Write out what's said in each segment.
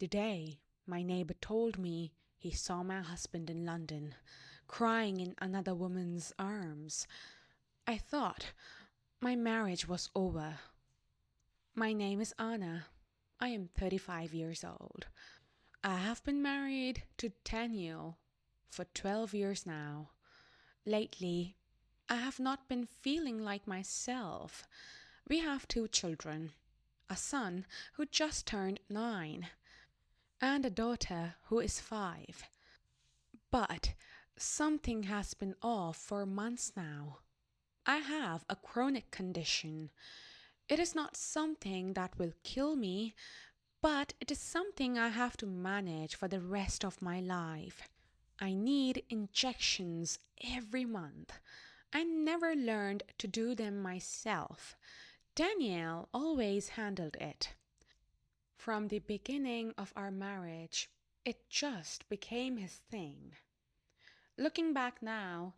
Today, my neighbor told me he saw my husband in London, crying in another woman's arms. I thought my marriage was over. My name is Anna. I am 35 years old. I have been married to Daniel for 12 years now. Lately, I have not been feeling like myself. We have 2 children, a son who just turned 9, and a daughter who is 5. But something has been off for months now. I have a chronic condition. It is not something that will kill me, but it is something I have to manage for the rest of my life. I need injections every month. I never learned to do them myself. Daniel always handled it. From the beginning of our marriage, it just became his thing. Looking back now,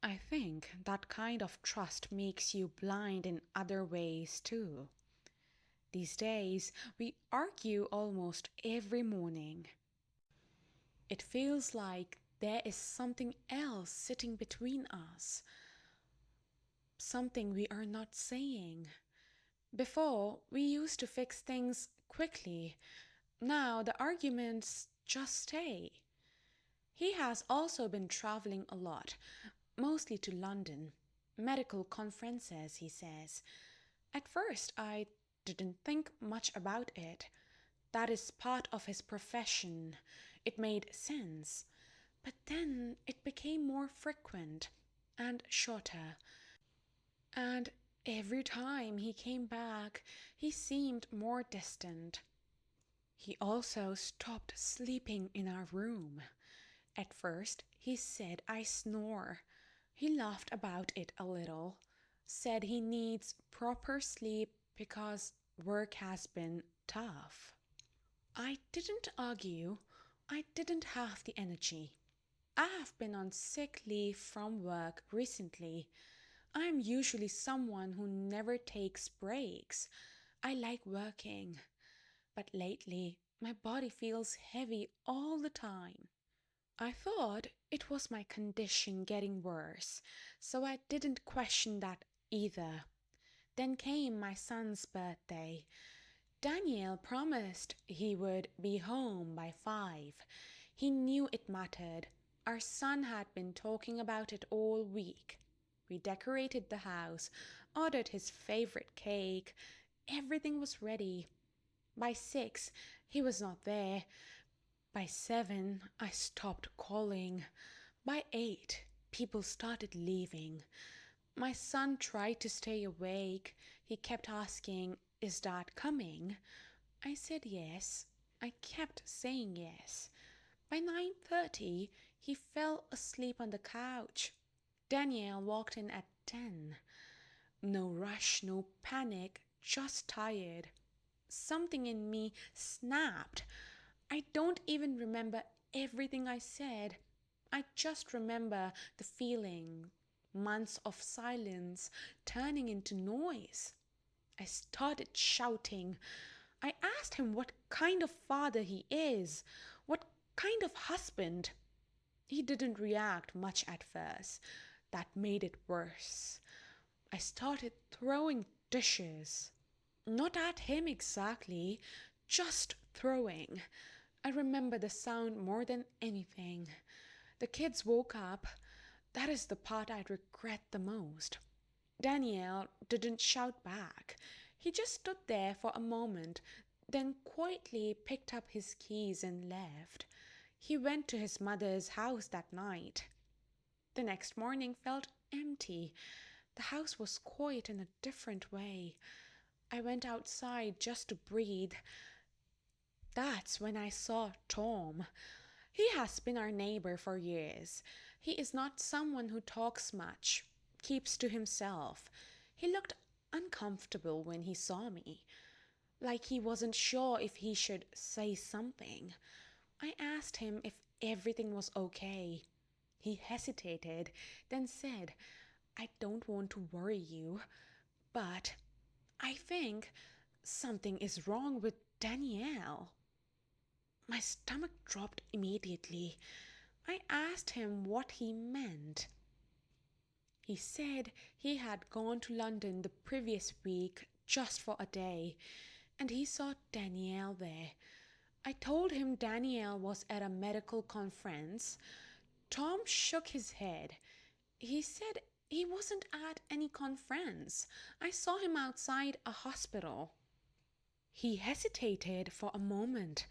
I think that kind of trust makes you blind in other ways too. These days, we argue almost every morning. It feels like there is something else sitting between us, something we are not saying. Before, we used to fix things quickly. Now the arguments just stay. He has also been traveling a lot, mostly to London. Medical conferences, he says. At first, I didn't think much about it. That is part of his profession. It made sense. But then it became more frequent and shorter. And every time he came back, he seemed more distant. He also stopped sleeping in our room. At first, he said I snore. He laughed about it a little, said he needs proper sleep because work has been tough. I didn't argue. I didn't have the energy. I have been on sick leave from work recently. I am usually someone who never takes breaks. I like working. But lately, my body feels heavy all the time. I thought it was my condition getting worse, so I didn't question that either. Then came my son's birthday. Daniel promised he would be home by 5. He knew it mattered. Our son had been talking about it all week. We decorated the house, ordered his favorite cake. Everything was ready. By 6, he was not there. By 7, I stopped calling. By 8, people started leaving. My son tried to stay awake. He kept asking, "Is Dad coming?" I said yes. I kept saying yes. By 9:30, he fell asleep on the couch. Danielle walked in at 10. No rush, no panic, just tired. Something in me snapped. I don't even remember everything I said. I just remember the feeling, months of silence turning into noise. I started shouting. I asked him what kind of father he is, what kind of husband. He didn't react much at first. That made it worse. I started throwing dishes. Not at him exactly, just throwing. I remember the sound more than anything. The kids woke up. That is the part I regret the most. Daniel didn't shout back. He just stood there for a moment, then quietly picked up his keys and left. He went to his mother's house that night. The next morning felt empty. The house was quiet in a different way. I went outside just to breathe. That's when I saw Tom. He has been our neighbor for years. He is not someone who talks much, keeps to himself. He looked uncomfortable when he saw me, like he wasn't sure if he should say something. I asked him if everything was okay. He hesitated, then said, "I don't want to worry you, but I think something is wrong with Danielle." My stomach dropped immediately. I asked him what he meant. He said he had gone to London the previous week just for a day, and he saw Danielle there. I told him Danielle was at a medical conference. Tom shook his head. He said he wasn't at any conference. I saw him outside a hospital. He hesitated for a moment,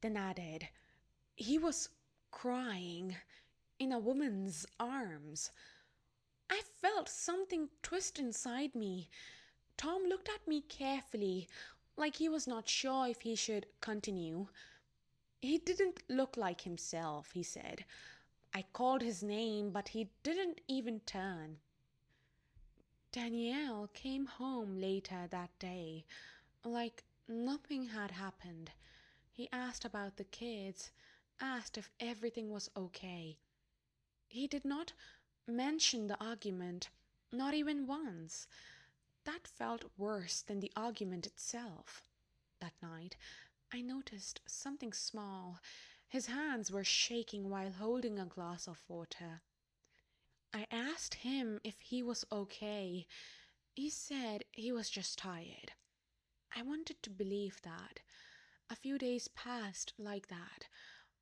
then added, he was crying in a woman's arms. I felt something twist inside me. Tom looked at me carefully, like he was not sure if he should continue. He didn't look like himself, he said. I called his name, but he didn't even turn. Danielle came home later that day, like nothing had happened. He asked about the kids, asked if everything was okay. He did not mention the argument, not even once. That felt worse than the argument itself. That night, I noticed something small. His hands were shaking while holding a glass of water. I asked him if he was okay. He said he was just tired. I wanted to believe that. A few days passed like that,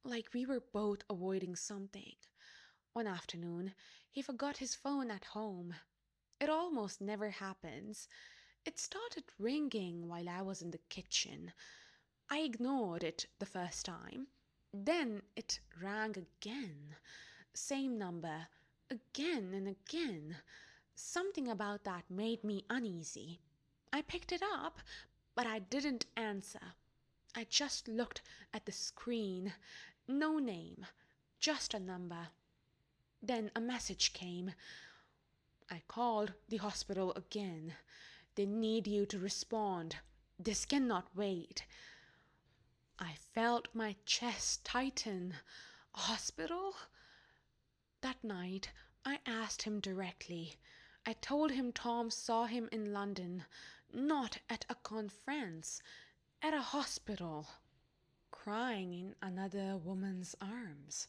like we were both avoiding something. One afternoon, he forgot his phone at home. It almost never happens. It started ringing while I was in the kitchen. I ignored it the first time. Then it rang again. Same number. Again and again. Something about that made me uneasy. I picked it up, but I didn't answer. I just looked at the screen. No name, just a number. Then a message came. I called the hospital again. They need you to respond. This cannot wait. I felt my chest tighten. Hospital? That night, I asked him directly. I told him Tom saw him in London, not at a conference, at a hospital, crying in another woman's arms.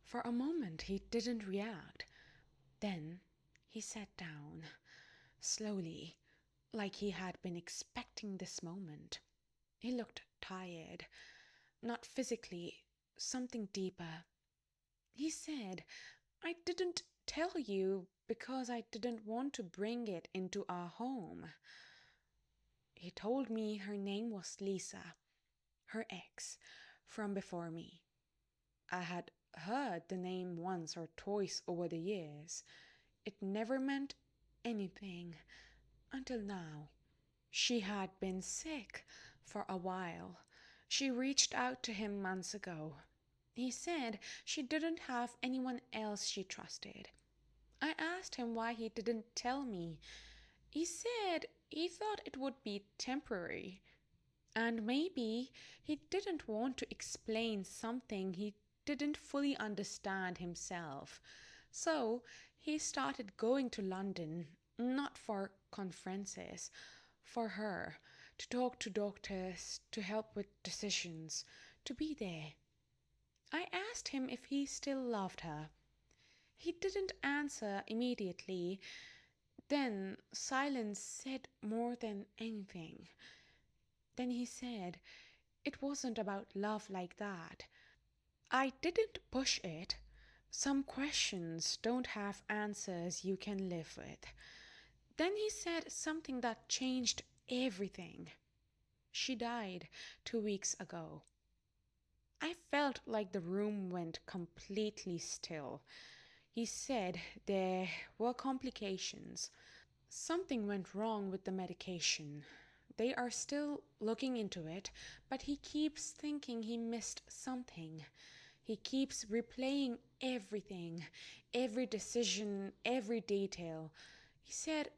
For a moment, he didn't react. Then he sat down, slowly, like he had been expecting this moment. He looked tired, not physically, something deeper. He said, I didn't tell you because I didn't want to bring it into our home. He told me her name was Lisa, her ex, from before me. I had heard the name once or twice over the years. It never meant anything until now. She had been sick for a while. She reached out to him months ago. He said she didn't have anyone else she trusted. I asked him why he didn't tell me. He said he thought it would be temporary. And maybe he didn't want to explain something he didn't fully understand himself. So he started going to London, not for conferences, for her, to talk to doctors, to help with decisions, to be there. I asked him if he still loved her. He didn't answer immediately. Then silence said more than anything. Then he said it wasn't about love like that. I didn't push it. Some questions don't have answers you can live with. Then he said something that changed everything. She died 2 weeks ago. I felt like the room went completely still. He said there were complications. Something went wrong with the medication. They are still looking into it, but he keeps thinking he missed something. He keeps replaying everything, every decision, every detail. He said,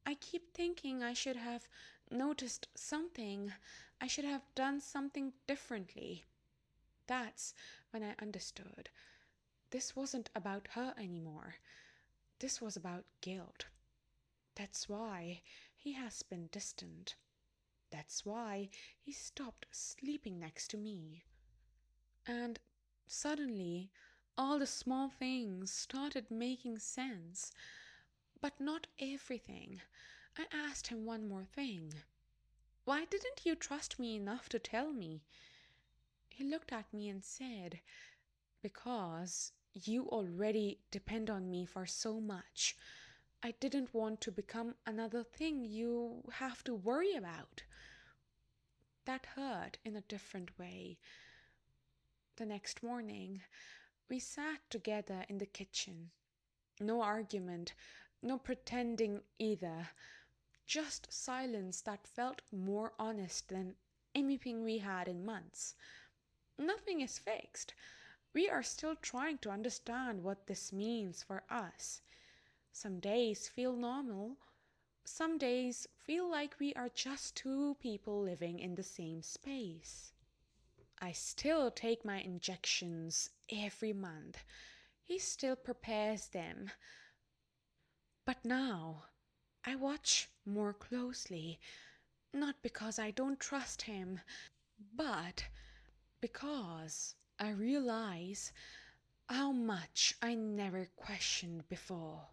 I keep thinking I should have noticed something. I should have done something differently. That's when I understood. This wasn't about her anymore. This was about guilt. That's why he has been distant. That's why he stopped sleeping next to me. And suddenly, all the small things started making sense. But not everything. I asked him one more thing. Why didn't you trust me enough to tell me? He looked at me and said, because you already depend on me for so much. I didn't want to become another thing you have to worry about. That hurt in a different way. The next morning, we sat together in the kitchen. No argument, no pretending either. Just silence that felt more honest than anything we had in months. Nothing is fixed. We are still trying to understand what this means for us. Some days feel normal. Some days feel like we are just two people living in the same space. I still take my injections every month. He still prepares them. But now I watch more closely, not because I don't trust him, but because I realize how much I never questioned before.